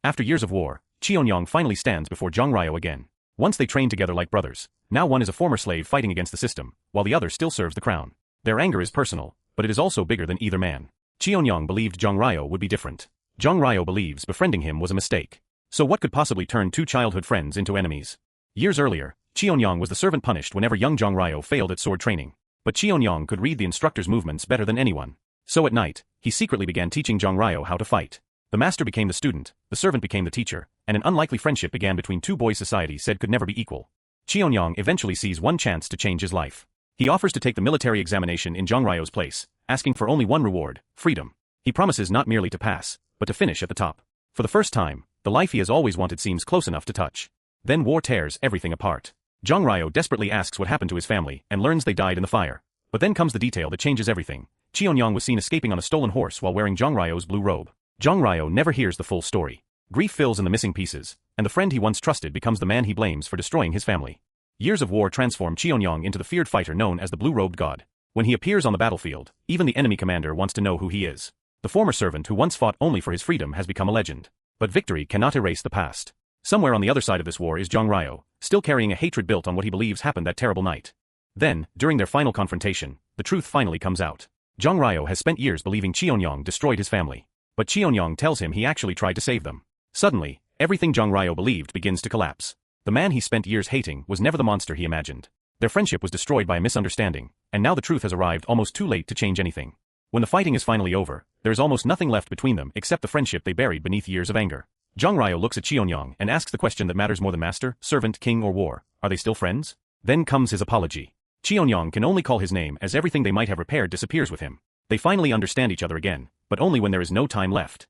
After years of war, Qianyang finally stands before Zhang Rai again. Once they trained together like brothers, now one is a former slave fighting against the system, while the other still serves the crown. Their anger is personal, but it is also bigger than either man. Qianyang believed Zhang Rai would be different. Zhang Rai believes befriending him was a mistake. So what could possibly turn two childhood friends into enemies? Years earlier, Qianyang was the servant punished whenever young Zhang Rai failed at sword training. But Qianyang could read the instructor's movements better than anyone. So at night, he secretly began teaching Zhang Rai how to fight. The master became the student, the servant became the teacher, and an unlikely friendship began between two boys society said could never be equal. Qianyang eventually sees one chance to change his life. He offers to take the military examination in Zhang Rai's place, asking for only one reward, freedom. He promises not merely to pass, but to finish at the top. For the first time, the life he has always wanted seems close enough to touch. Then war tears everything apart. Zhang Rai desperately asks what happened to his family and learns they died in the fire. But then comes the detail that changes everything. Qianyang was seen escaping on a stolen horse while wearing Zhang Rai's blue robe. Zhang Rai never hears the full story. Grief fills in the missing pieces, and the friend he once trusted becomes the man he blames for destroying his family. Years of war transform Qianyang into the feared fighter known as the blue-robed god. When he appears on the battlefield, even the enemy commander wants to know who he is. The former servant who once fought only for his freedom has become a legend. But victory cannot erase the past. Somewhere on the other side of this war is Zhang Rai, still carrying a hatred built on what he believes happened that terrible night. Then, during their final confrontation, the truth finally comes out. Zhang Rai has spent years believing Qianyang destroyed his family. But Qianyang tells him he actually tried to save them. Suddenly, everything Zhang Rai believed begins to collapse. The man he spent years hating was never the monster he imagined. Their friendship was destroyed by a misunderstanding, and now the truth has arrived almost too late to change anything. When the fighting is finally over, there is almost nothing left between them except the friendship they buried beneath years of anger. Zhang Rai looks at Qianyang and asks the question that matters more than master, servant, king or war. Are they still friends? Then comes his apology. Qianyang can only call his name as everything they might have repaired disappears with him. They finally understand each other again, but only when there is no time left.